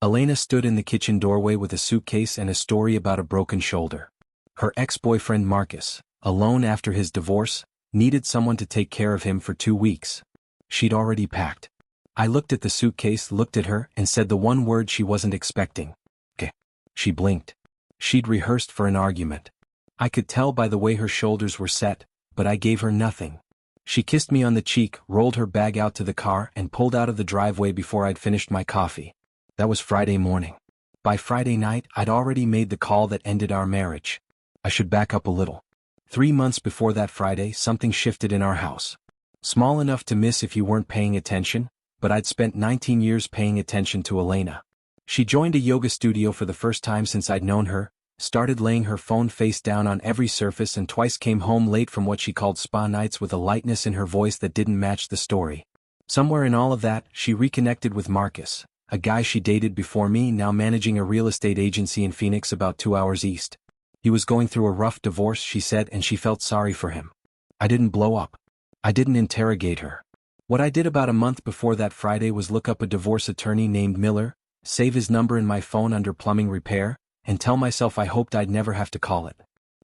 Elena stood in the kitchen doorway with a suitcase and a story about a broken shoulder. Her ex-boyfriend Marcus, alone after his divorce, needed someone to take care of him for 2 weeks. She'd already packed. I looked at the suitcase, looked at her, and said the one word she wasn't expecting. "Okay." She blinked. She'd rehearsed for an argument. I could tell by the way her shoulders were set, but I gave her nothing. She kissed me on the cheek, rolled her bag out to the car, and pulled out of the driveway before I'd finished my coffee. That was Friday morning. By Friday night, I'd already made the call that ended our marriage. I should back up a little. 3 months before that Friday, something shifted in our house. Small enough to miss if you weren't paying attention, but I'd spent 19 years paying attention to Elena. She joined a yoga studio for the first time since I'd known her, started laying her phone face down on every surface, and twice came home late from what she called spa nights with a lightness in her voice that didn't match the story. Somewhere in all of that, she reconnected with Marcus, a guy she dated before me, now managing a real estate agency in Phoenix about 2 hours east. He was going through a rough divorce, she said, and she felt sorry for him. I didn't blow up. I didn't interrogate her. What I did about a month before that Friday was look up a divorce attorney named Miller, save his number in my phone under plumbing repair, and tell myself I hoped I'd never have to call it.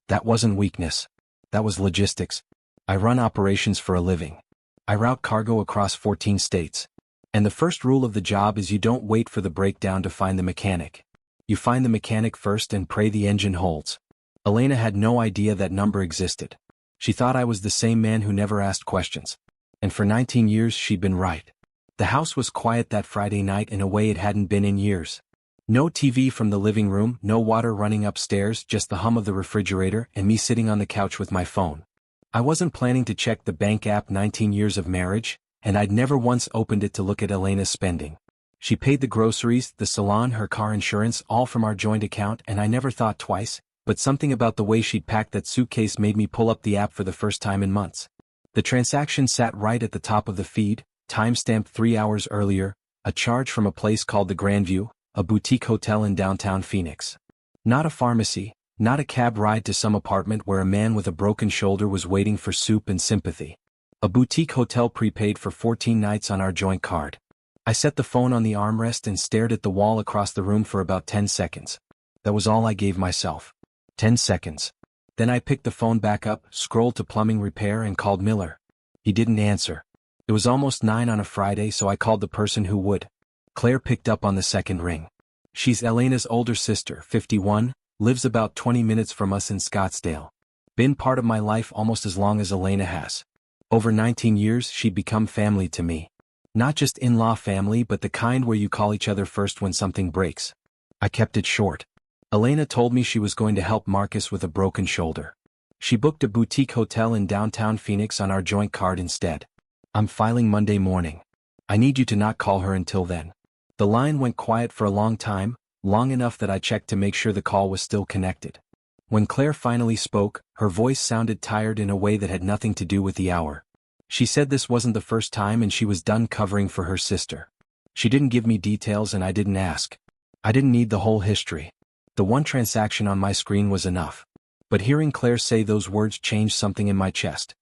That wasn't weakness. That was logistics. I run operations for a living. I route cargo across 14 states. And the first rule of the job is you don't wait for the breakdown to find the mechanic. You find the mechanic first and pray the engine holds. Elena had no idea that number existed. She thought I was the same man who never asked questions. And for 19 years she'd been right. The house was quiet that Friday night in a way it hadn't been in years. No TV from the living room, no water running upstairs, just the hum of the refrigerator and me sitting on the couch with my phone. I wasn't planning to check the bank app. 19 years of marriage, and I'd never once opened it to look at Elena's spending. She paid the groceries, the salon, her car insurance, all from our joint account, and I never thought twice, but something about the way she'd packed that suitcase made me pull up the app for the first time in months. The transaction sat right at the top of the feed, timestamped 3 hours earlier, a charge from a place called the Grandview, a boutique hotel in downtown Phoenix. Not a pharmacy, not a cab ride to some apartment where a man with a broken shoulder was waiting for soup and sympathy. A boutique hotel prepaid for 14 nights on our joint card. I set the phone on the armrest and stared at the wall across the room for about 10 seconds. That was all I gave myself. 10 seconds. Then I picked the phone back up, scrolled to plumbing repair, and called Miller. He didn't answer. It was almost 9 on a Friday, so I called the person who would. Claire picked up on the second ring. She's Elena's older sister, 51, lives about 20 minutes from us in Scottsdale. Been part of my life almost as long as Elena has. Over 19 years, she'd become family to me. Not just in-law family, but the kind where you call each other first when something breaks. I kept it short. Elena told me she was going to help Marcus with a broken shoulder. She booked a boutique hotel in downtown Phoenix on our joint card instead. I'm filing Monday morning. I need you to not call her until then. The line went quiet for a long time, long enough that I checked to make sure the call was still connected. When Claire finally spoke, her voice sounded tired in a way that had nothing to do with the hour. She said this wasn't the first time and she was done covering for her sister. She didn't give me details and I didn't ask. I didn't need the whole history. The one transaction on my screen was enough. But hearing Claire say those words changed something in my chest.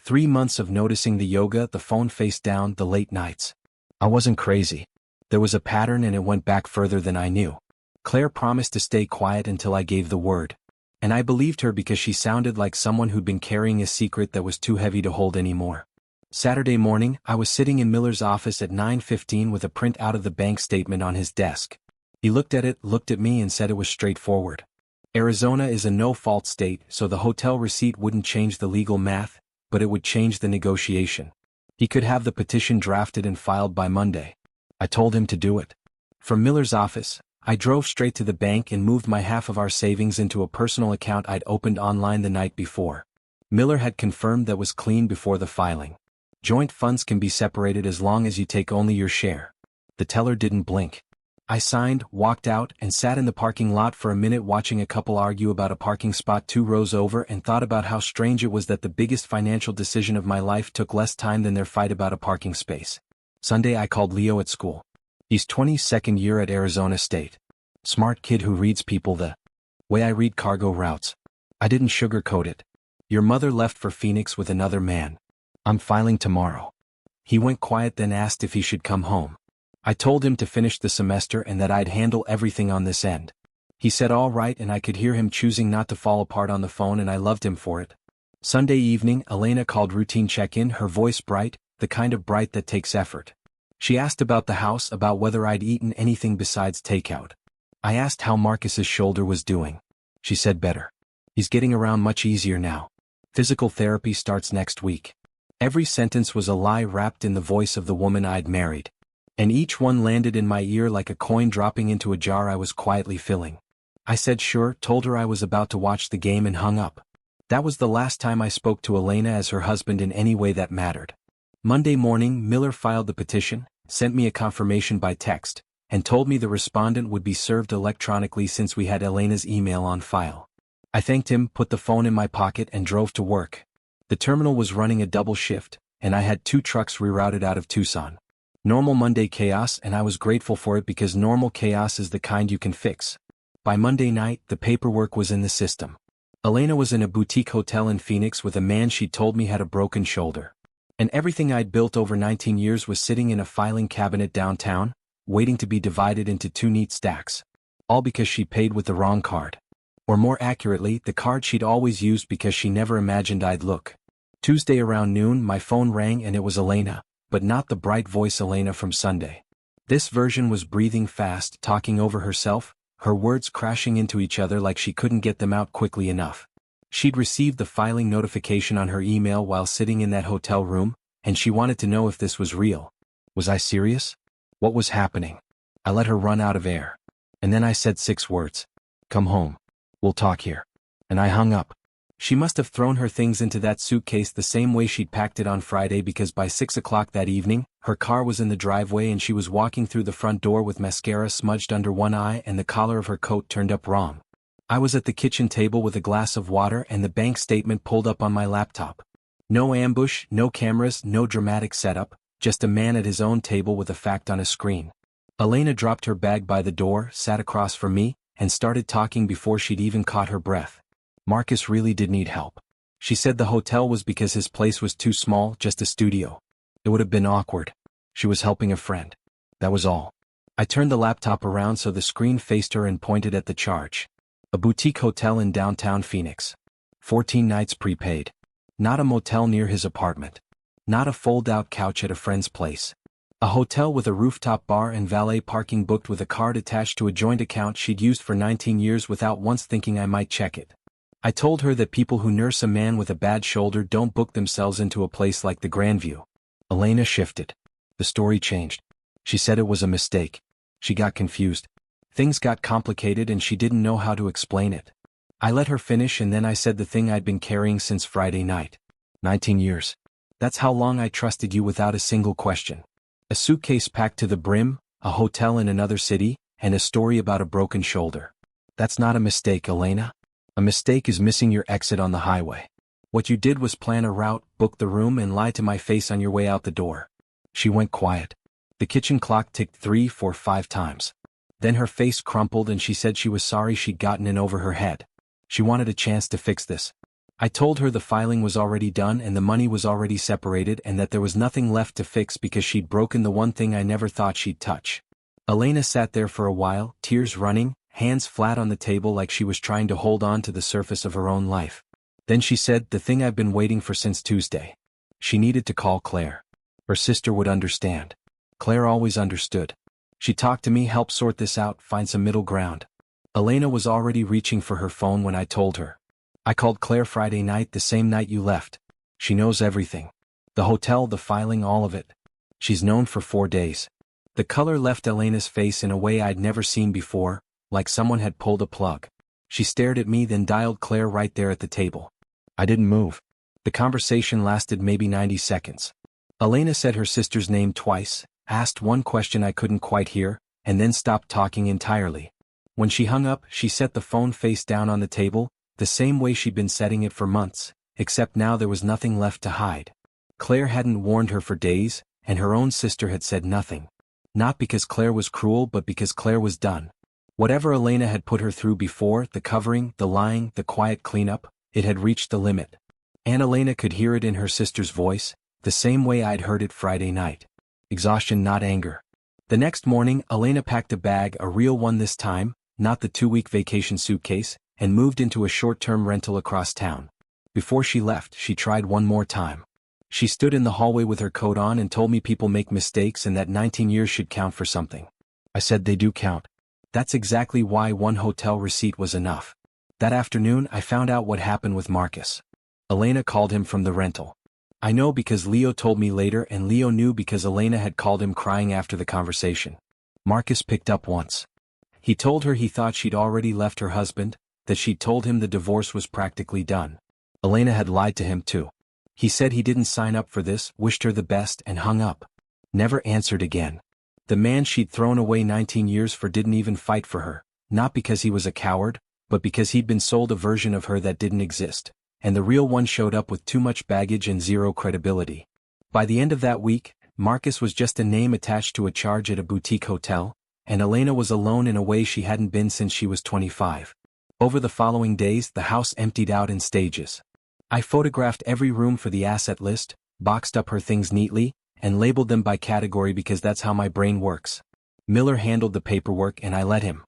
3 months of noticing the yoga, the phone face down, the late nights. I wasn't crazy. There was a pattern and it went back further than I knew. Claire promised to stay quiet until I gave the word. And I believed her because she sounded like someone who'd been carrying a secret that was too heavy to hold anymore. Saturday morning, I was sitting in Miller's office at 9:15 with a print out of the bank statement on his desk. He looked at it, looked at me, and said it was straightforward. Arizona is a no-fault state, so the hotel receipt wouldn't change the legal math, but it would change the negotiation. He could have the petition drafted and filed by Monday. I told him to do it. From Miller's office, I drove straight to the bank and moved my half of our savings into a personal account I'd opened online the night before. Miller had confirmed that was clean before the filing. Joint funds can be separated as long as you take only your share. The teller didn't blink. I signed, walked out, and sat in the parking lot for a minute watching a couple argue about a parking spot 2 rows over and thought about how strange it was that the biggest financial decision of my life took less time than their fight about a parking space. Sunday I called Leo at school. He's 22nd year at Arizona State. Smart kid who reads people the way I read cargo routes. I didn't sugarcoat it. Your mother left for Phoenix with another man. I'm filing tomorrow. He went quiet, then asked if he should come home. I told him to finish the semester and that I'd handle everything on this end. He said all right, and I could hear him choosing not to fall apart on the phone, and I loved him for it. Sunday evening, Elena called routine check-in, her voice bright, the kind of bright that takes effort. She asked about the house, about whether I'd eaten anything besides takeout. I asked how Marcus's shoulder was doing. She said better. He's getting around much easier now. Physical therapy starts next week. Every sentence was a lie wrapped in the voice of the woman I'd married. And each one landed in my ear like a coin dropping into a jar I was quietly filling. I said sure, told her I was about to watch the game, and hung up. That was the last time I spoke to Elena as her husband in any way that mattered. Monday morning, Miller filed the petition, sent me a confirmation by text, and told me the respondent would be served electronically since we had Elena's email on file. I thanked him, put the phone in my pocket, and drove to work. The terminal was running a double shift, and I had 2 trucks rerouted out of Tucson. Normal Monday chaos, and I was grateful for it because normal chaos is the kind you can fix. By Monday night, the paperwork was in the system. Elena was in a boutique hotel in Phoenix with a man she'd told me had a broken shoulder. And everything I'd built over 19 years was sitting in a filing cabinet downtown, waiting to be divided into 2 neat stacks. All because she paid with the wrong card. Or more accurately, the card she'd always used because she never imagined I'd look. Tuesday around noon, my phone rang, and it was Elena, but not the bright voice Elena from Sunday. This version was breathing fast, talking over herself, her words crashing into each other like she couldn't get them out quickly enough. She'd received the filing notification on her email while sitting in that hotel room, and she wanted to know if this was real. Was I serious? What was happening? I let her run out of air. And then I said 6 words. Come home. We'll talk here. And I hung up. She must have thrown her things into that suitcase the same way she'd packed it on Friday, because by 6 o'clock that evening, her car was in the driveway and she was walking through the front door with mascara smudged under one eye and the collar of her coat turned up wrong. I was at the kitchen table with a glass of water and the bank statement pulled up on my laptop. No ambush, no cameras, no dramatic setup, just a man at his own table with a fact on a screen. Elena dropped her bag by the door, sat across from me, and started talking before she'd even caught her breath. Marcus really did need help. She said the hotel was because his place was too small, just a studio. It would have been awkward. She was helping a friend. That was all. I turned the laptop around so the screen faced her and pointed at the charge. A boutique hotel in downtown Phoenix. 14 nights prepaid. Not a motel near his apartment. Not a fold-out couch at a friend's place. A hotel with a rooftop bar and valet parking booked with a card attached to a joint account she'd used for 19 years without once thinking I might check it. I told her that people who nurse a man with a bad shoulder don't book themselves into a place like the Grandview. Elena shifted. The story changed. She said it was a mistake. She got confused. Things got complicated and she didn't know how to explain it. I let her finish and then I said the thing I'd been carrying since Friday night. 19 years. That's how long I trusted you without a single question. A suitcase packed to the brim, a hotel in another city, and a story about a broken shoulder. That's not a mistake, Elena. A mistake is missing your exit on the highway. What you did was plan a route, book the room, and lie to my face on your way out the door. She went quiet. The kitchen clock ticked 3, 4, 5 times. Then her face crumpled and she said she was sorry she'd gotten in over her head. She wanted a chance to fix this. I told her the filing was already done and the money was already separated and that there was nothing left to fix because she'd broken the one thing I never thought she'd touch. Elena sat there for a while, tears running, hands flat on the table like she was trying to hold on to the surface of her own life. Then she said, the thing I've been waiting for since Tuesday. She needed to call Claire. Her sister would understand. Claire always understood. She talked to me, helped sort this out, find some middle ground. Elena was already reaching for her phone when I told her. I called Claire Friday night, the same night you left. She knows everything. The hotel, the filing, all of it. She's known for 4 days. The color left Elena's face in a way I'd never seen before, like someone had pulled a plug. She stared at me, then dialed Claire right there at the table. I didn't move. The conversation lasted maybe 90 seconds. Elena said her sister's name twice, asked one question I couldn't quite hear, and then stopped talking entirely. When she hung up, she set the phone face down on the table, the same way she'd been setting it for months, except now there was nothing left to hide. Claire hadn't warned her for days, and her own sister had said nothing. Not because Claire was cruel, but because Claire was done. Whatever Elena had put her through before, the covering, the lying, the quiet cleanup, it had reached the limit. And Elena could hear it in her sister's voice, the same way I'd heard it Friday night. Exhaustion, not anger. The next morning, Elena packed a bag, a real one this time, not the 2-week vacation suitcase, and moved into a short-term rental across town. Before she left, she tried one more time. She stood in the hallway with her coat on and told me people make mistakes and that 19 years should count for something. I said they do count. That's exactly why one hotel receipt was enough. That afternoon, I found out what happened with Marcus. Elena called him from the rental. I know because Leo told me later, and Leo knew because Elena had called him crying after the conversation. Marcus picked up once. He told her he thought she'd already left her husband, that she'd told him the divorce was practically done. Elena had lied to him too. He said he didn't sign up for this, wished her the best, and hung up. Never answered again. The man she'd thrown away 19 years for didn't even fight for her, not because he was a coward, but because he'd been sold a version of her that didn't exist, and the real one showed up with too much baggage and zero credibility. By the end of that week, Marcus was just a name attached to a charge at a boutique hotel, and Elena was alone in a way she hadn't been since she was 25. Over the following days, the house emptied out in stages. I photographed every room for the asset list, boxed up her things neatly, and labeled them by category because that's how my brain works. Miller handled the paperwork and I let him.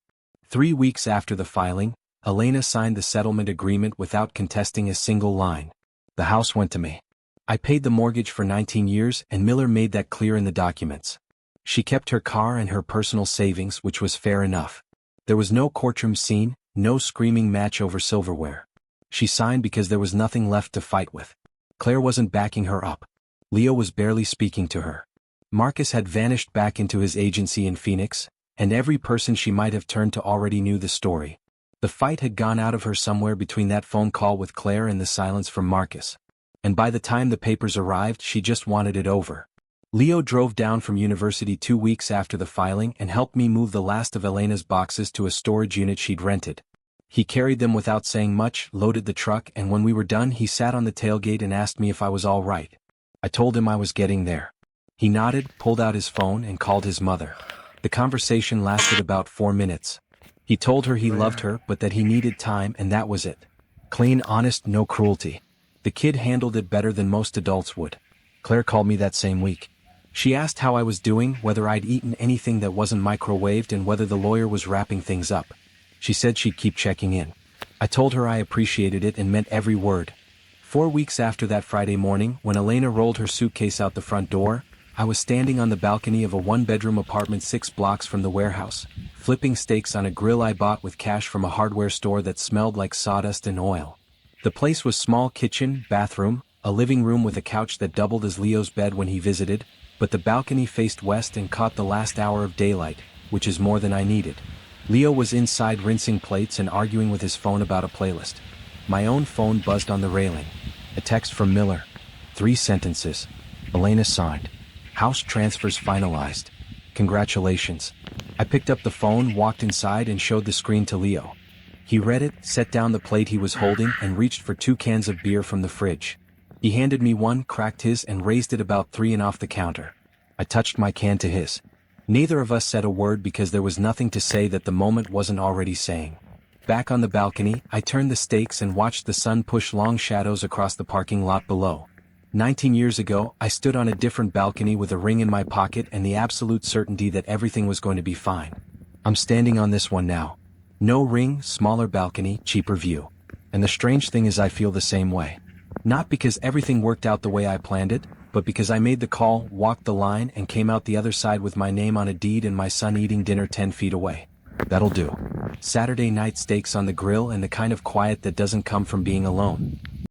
3 weeks after the filing, Elena signed the settlement agreement without contesting a single line. The house went to me. I paid the mortgage for 19 years and Miller made that clear in the documents. She kept her car and her personal savings, which was fair enough. There was no courtroom scene, no screaming match over silverware. She signed because there was nothing left to fight with. Claire wasn't backing her up. Leo was barely speaking to her. Marcus had vanished back into his agency in Phoenix, and every person she might have turned to already knew the story. The fight had gone out of her somewhere between that phone call with Claire and the silence from Marcus. And by the time the papers arrived, she just wanted it over. Leo drove down from university 2 weeks after the filing and helped me move the last of Elena's boxes to a storage unit she'd rented. He carried them without saying much, loaded the truck, and when we were done he sat on the tailgate and asked me if I was all right. I told him I was getting there. He nodded, pulled out his phone, and called his mother. The conversation lasted about 4 minutes. He told her he loved her but that he needed time, and that was it. Clean, honest, no cruelty. The kid handled it better than most adults would. Claire called me that same week. She asked how I was doing, whether I'd eaten anything that wasn't microwaved, and whether the lawyer was wrapping things up. She said she'd keep checking in. I told her I appreciated it and meant every word. 4 weeks after that Friday morning, when Elena rolled her suitcase out the front door, I was standing on the balcony of a 1-bedroom apartment 6 blocks from the warehouse, flipping steaks on a grill I bought with cash from a hardware store that smelled like sawdust and oil. The place was small: kitchen, bathroom, a living room with a couch that doubled as Leo's bed when he visited, but the balcony faced west and caught the last hour of daylight, which is more than I needed. Leo was inside rinsing plates and arguing with his phone about a playlist. My own phone buzzed on the railing. A text from Miller. 3 sentences. Elena signed. House transfers finalized. Congratulations. I picked up the phone, walked inside, and showed the screen to Leo. He read it, set down the plate he was holding, and reached for 2 cans of beer from the fridge. He handed me one, cracked his, and raised it about 3 and off the counter. I touched my can to his. Neither of us said a word because there was nothing to say that the moment wasn't already saying. Back on the balcony, I turned the steaks and watched the sun push long shadows across the parking lot below. 19 years ago, I stood on a different balcony with a ring in my pocket and the absolute certainty that everything was going to be fine. I'm standing on this one now. No ring, smaller balcony, cheaper view. And the strange thing is I feel the same way. Not because everything worked out the way I planned it, but because I made the call, walked the line, and came out the other side with my name on a deed and my son eating dinner 10 feet away. That'll do. Saturday night steaks on the grill and the kind of quiet that doesn't come from being alone.